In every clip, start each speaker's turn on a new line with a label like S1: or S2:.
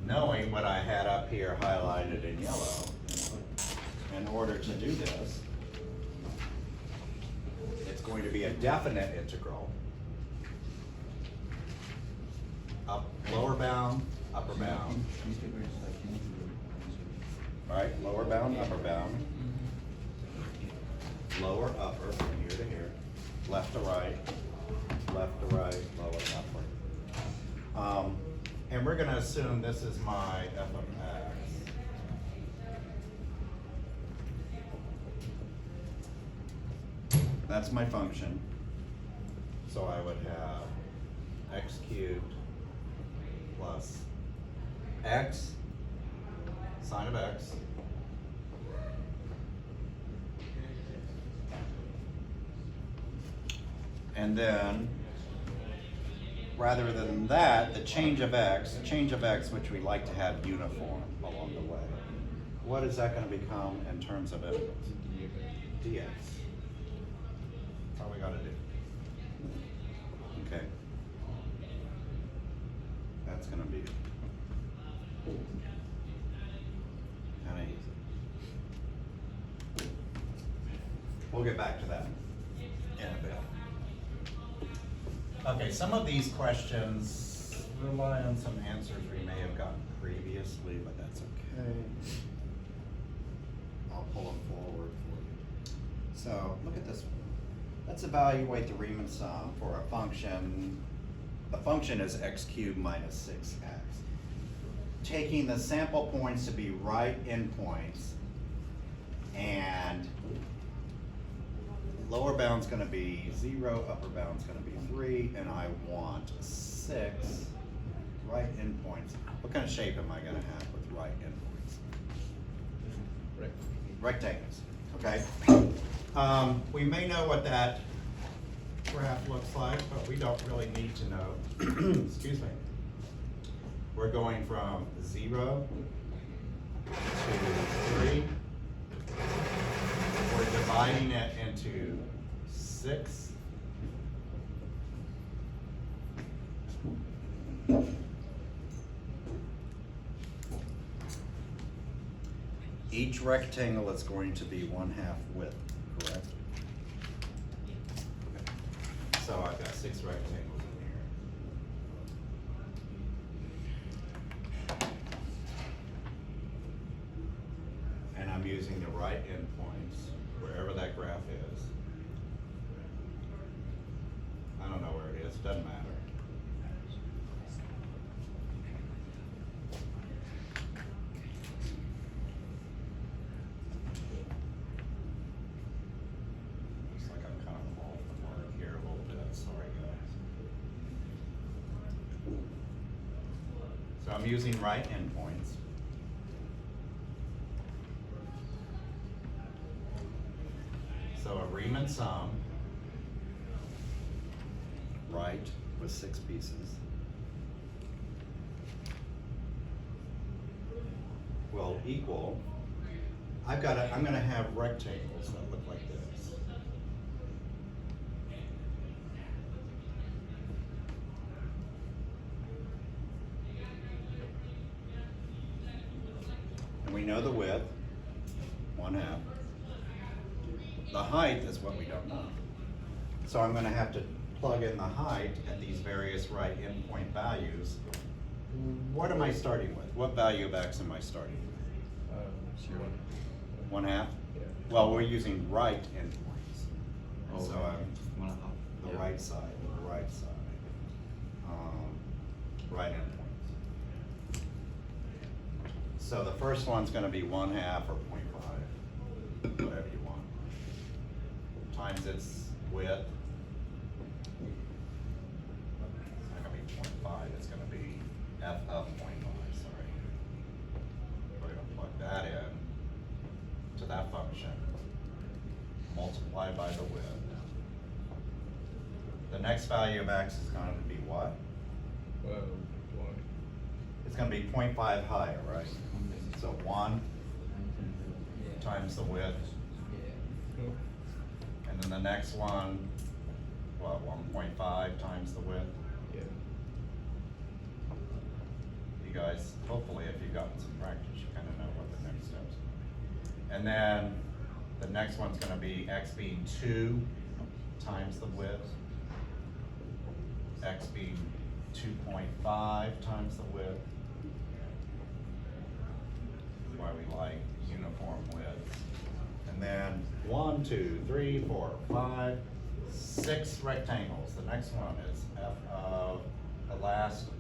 S1: knowing what I had up here highlighted in yellow, in order to do this, it's going to be a definite integral. Lower bound, upper bound. Right, lower bound, upper bound. Lower, upper, from here to here. Left to right, lower, upper. And we're gonna assume this is my f of x. That's my function. So I would have x cubed plus x, sine of x, and then rather than that, the change of x, which we like to have uniform along the way, what is that going to become in terms of integers? Dx. That's all we got to do. Okay. That's going to be kind of easy. We'll get back to that in a bit. Okay, some of these questions rely on some answers we may have gotten previously, but that's okay. I'll pull them forward for you. So look at this one. Let's evaluate the Riemann sum for a function. The function is x cubed minus 6x. Taking the sample points to be right endpoints, and lower bound's going to be 0, upper bound's going to be 3, and I want 6 right endpoints. What kind of shape am I going to have with right endpoints? Rectangles. Okay. We may know what that graph looks like, but we don't really need to know. Excuse me. We're going from 0 to 3. We're dividing it into 6. Each rectangle is going to be 1/2 width, correct? Okay. So I've got 6 rectangles in here. And I'm using the right endpoints, wherever that graph is. I don't know where it is, doesn't matter. Looks like I'm kind of off the mark here a little bit, sorry guys. So I'm using right endpoints. So a Riemann sum, right, with 6 pieces, will equal, I'm going to have rectangles that look like this. And we know the width, 1/2. The height is what we don't know. So I'm going to have to plug in the height at these various right endpoint values. What am I starting with? What value of x am I starting with?
S2: 0.
S1: 1/2?
S2: Yeah.
S1: Well, we're using right endpoints.
S2: Oh,
S1: So I'm
S2: 1/2.
S1: the
S2: Yeah.
S1: right side, right endpoints. So the first one's going to be 1/2 or 0.5, whatever you want, times its width. It's not going to be 0.5, it's going to be f of 0.5, sorry. We're going to plug that in to that function, multiplied by the width. The next value of x is going to be what? It's going to be 0.5 higher, right? So 1 times the width. And then the next one, what, 1.5 times the width?
S2: Yeah.
S1: You guys, hopefully if you've gotten some practice, you kind of know what the next steps are. And then the next one's gonna be x being 2 times the width, x being 2.5 times the width. That's why we like uniform widths. And then 1, 2, 3, 4, 5, 6 rectangles. The next one is f of the last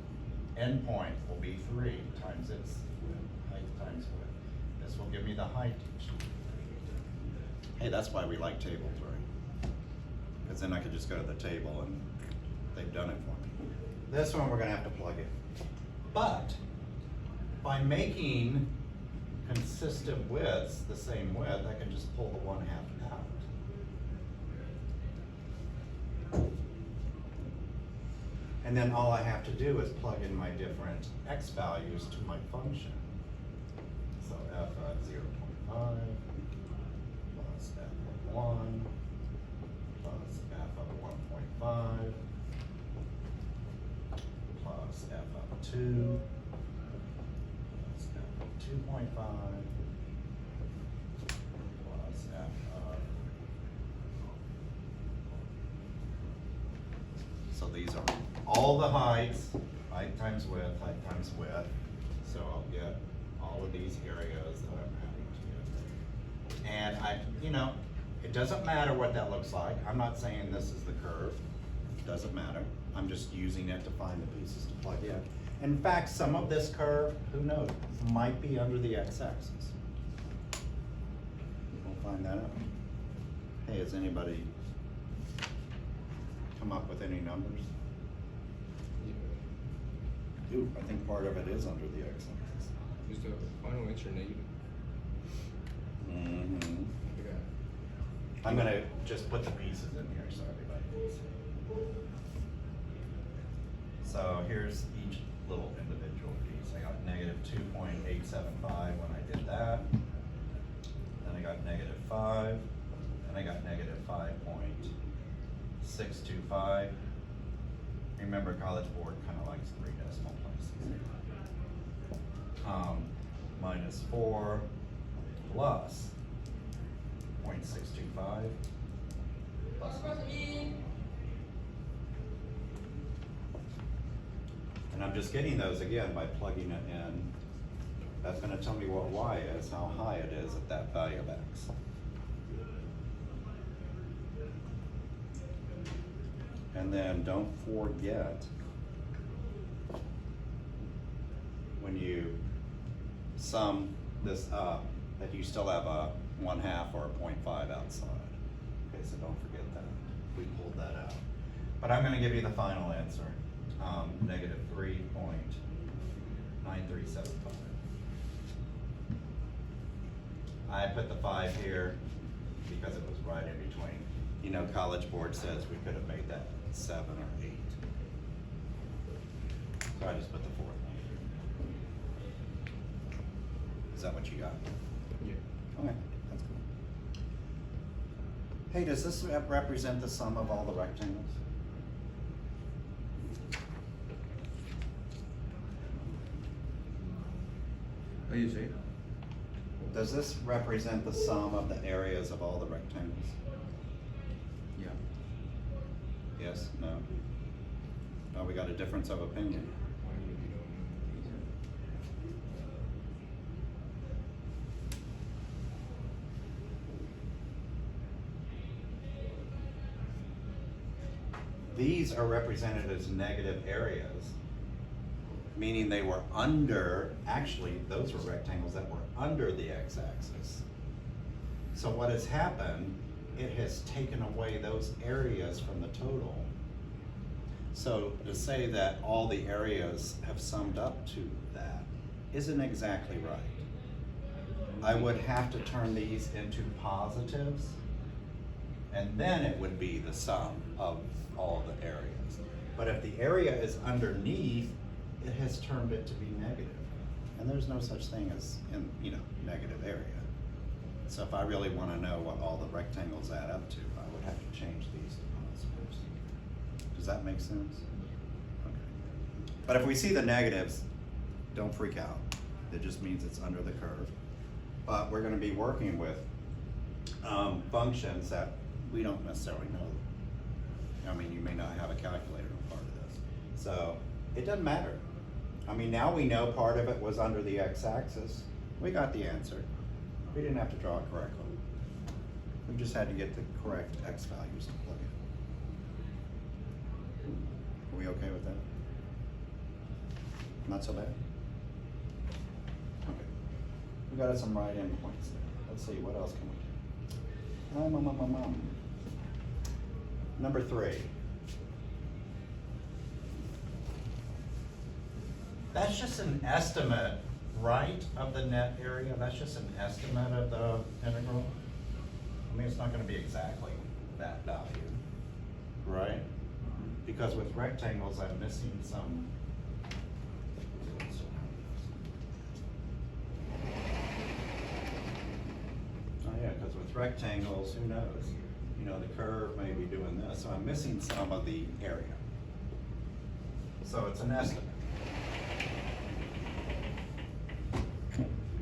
S1: endpoint will be 3 times its width, height times width. This will give me the height each. Hey, that's why we like tables, right? Because then I could just go to the table and they've done it for me. This one we're gonna have to plug in. But by making consistent widths the same width, I can just pull the 1/2 out. And then all I have to do is plug in my different x values to my function. So f of 0.5 plus f of 1 plus f of 1.5 plus f of 2 plus f of 2.5 plus f of. So these are all the heights, height times width, so I'll get all of these areas that I'm having to get. And it doesn't matter what that looks like. I'm not saying this is the curve, it doesn't matter. I'm just using it to find the pieces to plug in. In fact, some of this curve, who knows, might be under the x-axis. We'll find that out. Hey, has anybody come up with any numbers? Ooh, I think part of it is under the x-axis.
S2: Is the final answer negative?
S1: Mm-hmm.
S2: Yeah.
S1: I'm gonna just put the pieces in here so everybody can see. So here's each little individual piece. I got negative 2.875 when I did that. Then I got negative 5. Then I got negative 5.625. Remember, College Board kind of likes 3 decimal places. Minus 4 plus 0.625 plus. And I'm just getting those again by plugging it in. That's going to tell me what y is, how high it is at that value of x. And then don't forget, when you sum this up, that you still have a 1/2 or a 0.5 outside. Okay, so don't forget that. We pulled that out. But I'm going to give you the final answer. Negative 3.9375. I put the 5 here because it was right in between. College Board says we could have made that 7 or 8. So I just put the 4th one. Is that what you got?
S2: Yeah.
S1: Okay, that's cool. Hey, does this represent the sum of all the rectangles?
S2: Oh, you say?
S1: Does this represent the sum of the areas of all the rectangles?
S2: Yeah.
S1: Yes, no? Oh, we got a difference of opinion.
S2: Why would you don't
S1: These are represented as negative areas, meaning they were under, actually, those were rectangles that were under the x-axis. So what has happened, it has taken away those areas from the total. So to say that all the areas have summed up to that isn't exactly right. I would have to turn these into positives, and then it would be the sum of all the areas. But if the area is underneath, it has turned it to be negative. And there's no such thing as negative area. So if I really want to know what all the rectangles add up to, I would have to change these to positives. Does that make sense? Okay. But if we see the negatives, don't freak out. It just means it's under the curve. But we're gonna be working with functions that we don't necessarily know. I mean, you may not have a calculator in part of this. So it doesn't matter. I mean, now we know part of it was under the x-axis. We got the answer. We didn't have to draw it correctly. We just had to get the correct x values to plug in. Are we okay with that? Not so bad? Okay. We got some right endpoints there. Let's see, what else can we do? Number 3. That's just an estimate, right, of the net area? That's just an estimate of the integral? I mean, it's not gonna be exactly that value, right? Because with rectangles, I'm missing some. Oh yeah, because with rectangles, who knows? You know, the curve may be doing this, so I'm missing some of the area. So it's an estimate.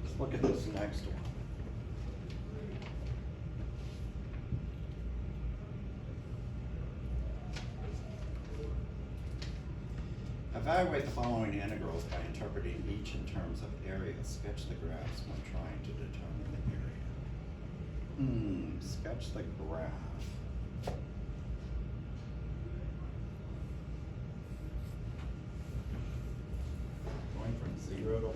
S1: Let's look at this next one. Evaluate the following integrals by interpreting each in terms of area. Sketch the graphs when trying to determine the area. Sketch the graph. Going from 0 to 1.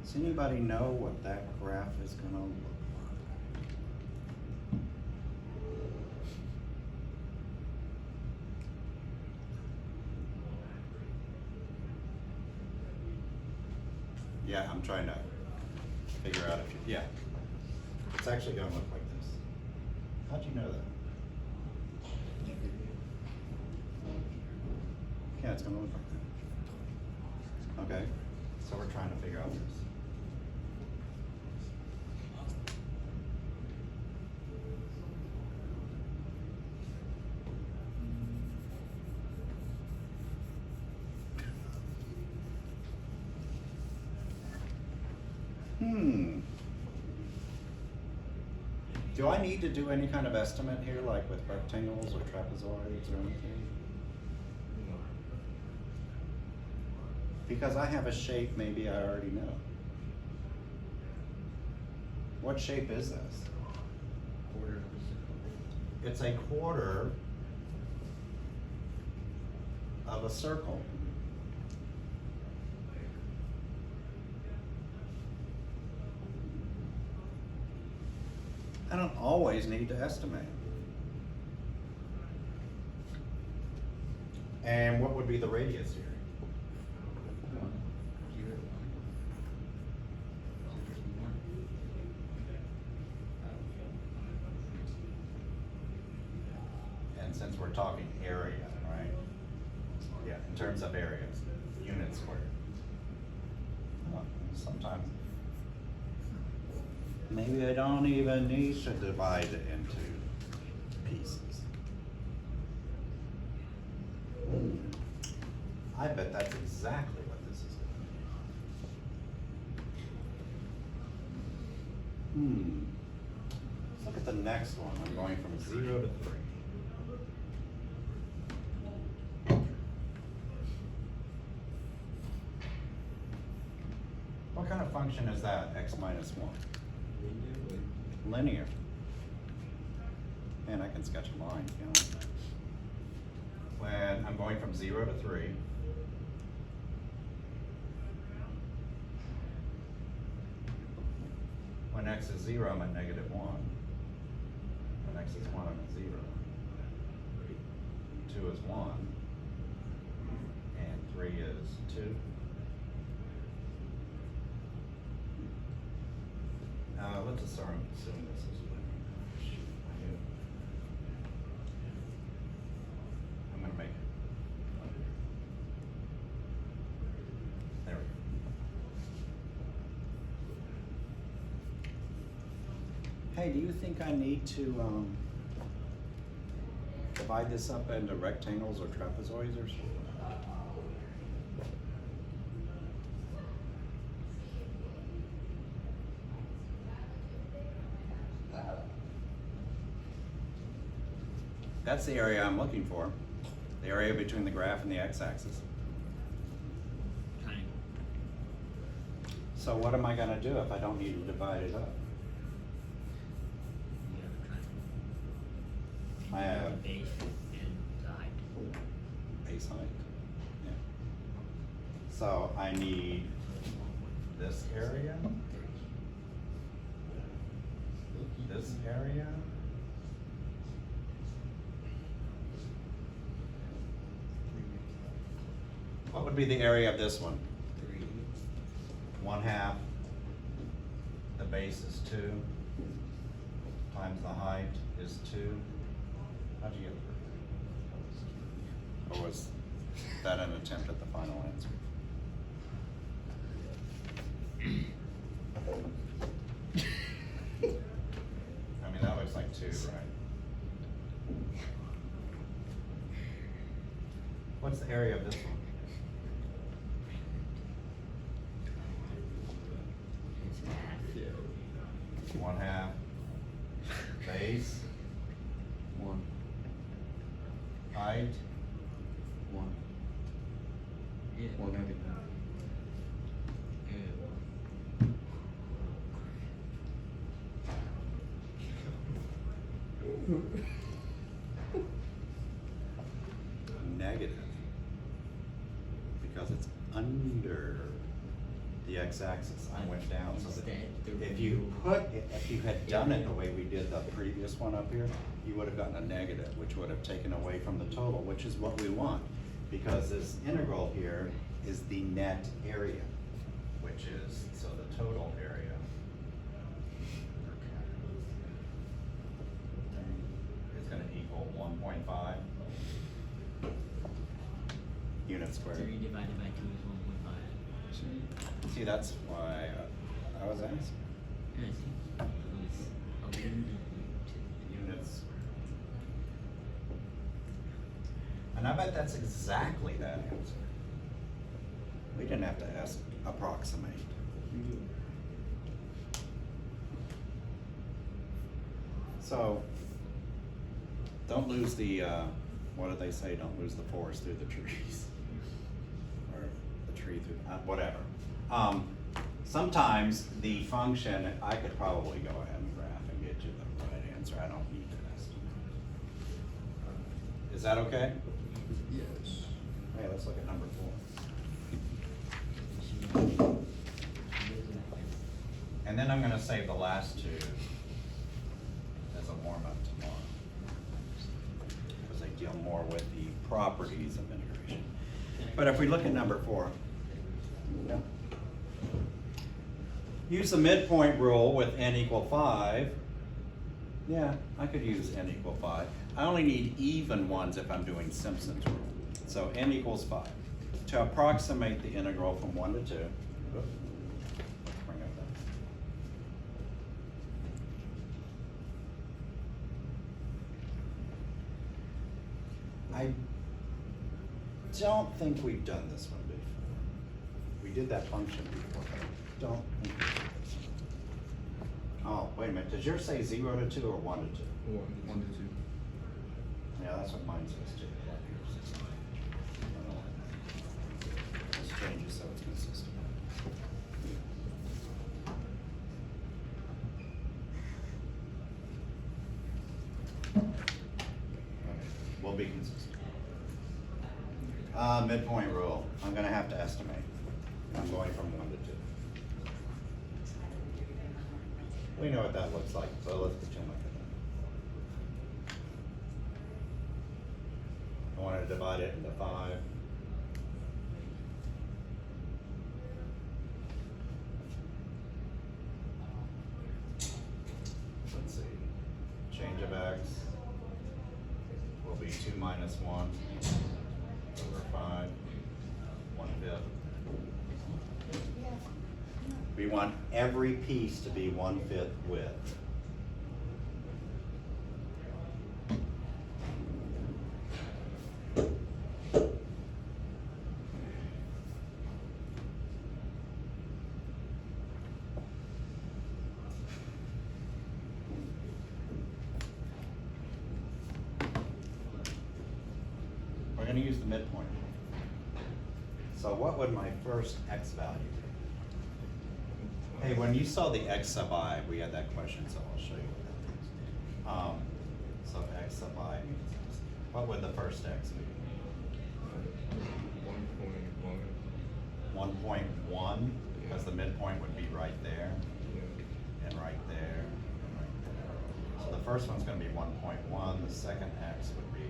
S1: Does anybody know what that graph is gonna look like? Yeah, I'm trying to figure out if you, yeah. It's actually gonna look like this. How'd you know that? Yeah, it's gonna look like that. Okay, so we're trying to figure out this. Do I need to do any kind of estimate here, like with rectangles or trapezoids or anything? Because I have a shape maybe I already know. What shape is this?
S2: Quarter of a circle.
S1: It's a quarter of a circle. I don't always need to estimate. And what would be the radius here? And since we're talking area, right? Yeah, in terms of areas, units squared. Sometimes, maybe I don't even need to divide it into pieces. I bet that's exactly what this is gonna be. Let's look at the next one. I'm going from 0 to 3. What kind of function is that, x minus 1? Linear. And I can sketch a line, can't I? When I'm going from 0 to 3, when x is 0, I'm at negative 1. When x is 1, I'm at 0. 2 is 1. And 3 is 2. Let's assume this is linear. Shoot, I'm gonna make it. There we go. Hey, do you think I need to divide this up into rectangles or trapezoids or something? That's the area I'm looking for, the area between the graph and the x-axis.
S2: Triangle.
S1: So what am I gonna do if I don't need to divide it up?
S2: You have a triangle.
S1: I have
S2: The base and the height.
S1: base height, yeah. So I need this area, this area. What would be the area of this one? 1/2. The base is 2. Times the height is 2. How'd you get it? Or was that an attempt at the final answer? I mean, that looks like 2, right? What's the area of this one?
S2: It's half.
S1: 1/2. Base,
S3: 1,
S1: height,
S3: 1,
S2: Yeah.
S3: 1/2.
S1: negative. Because it's under the x-axis. I went down, so that if you had done it the way we did the previous one up here, you would have gotten a negative, which would have taken away from the total, which is what we want. Because this integral here is the net area, which is, so the total area is gonna equal 1.5 units squared.
S2: 3 divided by 2 is 1.5.
S1: See, that's why I was asking.
S2: Yeah, see? It was 11
S1: Units. And I bet that's exactly that answer. We didn't have to ask approximate. So, don't lose the, what do they say, don't lose the forest through the trees. Or the tree through, whatever. Sometimes the function, I could probably go ahead and graph and get you the right answer, I don't need to estimate. Is that okay?
S3: Yes.
S1: Hey, let's look at number 4. And then I'm gonna save the last two as a warm-up tomorrow. Because they deal more with the properties of integration. But if we look at number 4. Yeah. Use the midpoint rule with n equal 5. Yeah, I could use n equal 5. I only need even ones if I'm doing Simpson's rule. So n equals 5. To approximate the integral from 1 to 2. Let's bring up that. I don't think we've done this one before. We did that function before, but I don't think we did this one. Oh, wait a minute, does yours say 0 to 2 or 1 to 2?
S3: 1 to 2.
S1: Yeah, that's what mine says too. Let's change it so it's consistent. We'll be consistent. Midpoint rule, I'm gonna have to estimate. I'm going from 1 to 2. We know what that looks like, so let's pretend like that. I want to divide it into 5. Let's see. Change of x will be 2 minus 1 over 5, 1/5. We want every piece to be 1/5 width. gonna use the midpoint. So what would my first x value be? Hey, when you saw the x sub I, we had that question, so I'll show you what that means. So x sub I means this. What would the first x be? 1.1, because the midpoint would be right there, and right there, and right there. So the first one's gonna be 1.1, the second x would be,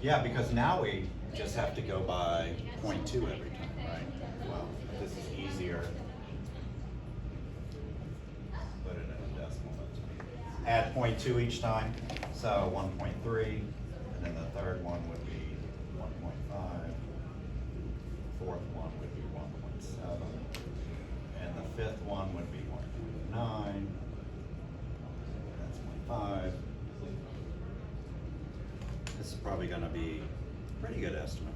S1: yeah, because now we just have to go by 0.2 every time, right? Well, this is easier. Put it in a decimal. Add 0.2 each time, so 1.3, and then the third one would be 1.5, fourth one would be 1.7, and the fifth one would be 1.9, that's 0.5. This is probably gonna be a pretty good estimate.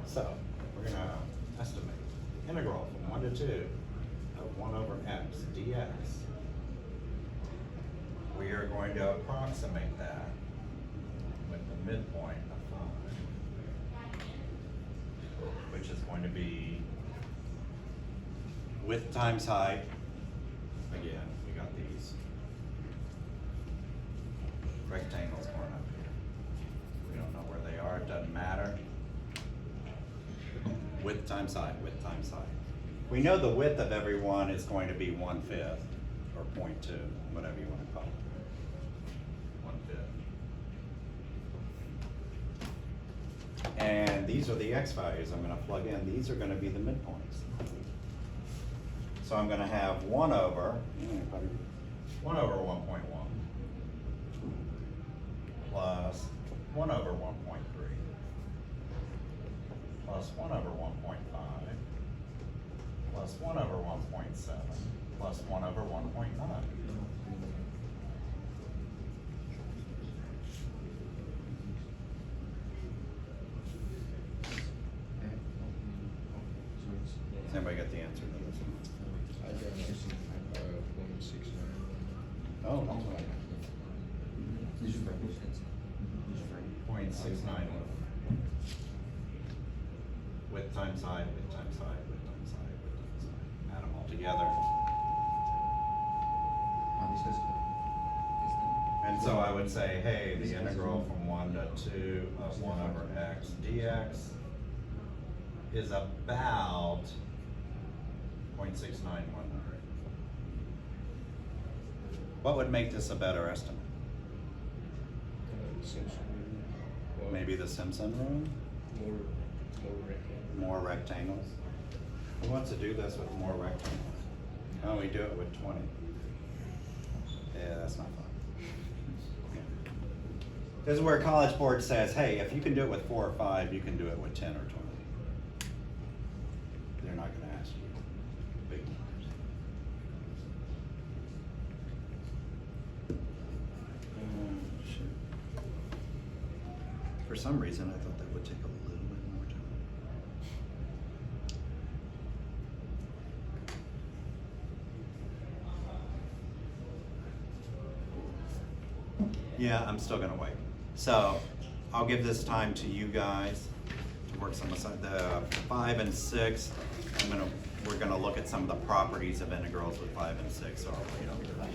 S1: So, we're gonna estimate integral from 1 to 2 of 1 over x dx. We are going to approximate that with the midpoint of 5, which is going to be width times height. Again, we got these rectangles going up here. We don't know where they are, it doesn't matter. Width times height, width times height. We know the width of every one is going to be 1/5 or 0.2, whatever you want to call it. 1/5. And these are the x values I'm going to plug in. These are going to be the midpoints. So I'm going to have 1 over 1.1 plus 1 over 1.3 plus 1 over 1.5 plus 1 over 1.7 plus 1 over 1.9. Does anybody get the answer to this one?
S3: I got 0.69.
S1: Oh, no. 0.69. Width times height, width times height, width times height, width times height. Add them all together. And so I would say, hey, the integral from 1 to 2 of 1 over x dx is about 0.6919. What would make this a better estimate? Maybe the Simpson rule? More rectangles? Who wants to do this with more rectangles? Why don't we do it with 20? Yeah, that's not fun. This is where College Board says, hey, if you can do it with 4 or 5, you can do it with 10 or 20. They're not gonna ask you big numbers. Shoot. For some reason, I thought that would take a little bit more time. Yeah, I'm still gonna wait. So I'll give this time to you guys to work some aside. The 5 and 6, we're gonna look at some of the properties of integrals with 5 and 6. So I'll wait on that.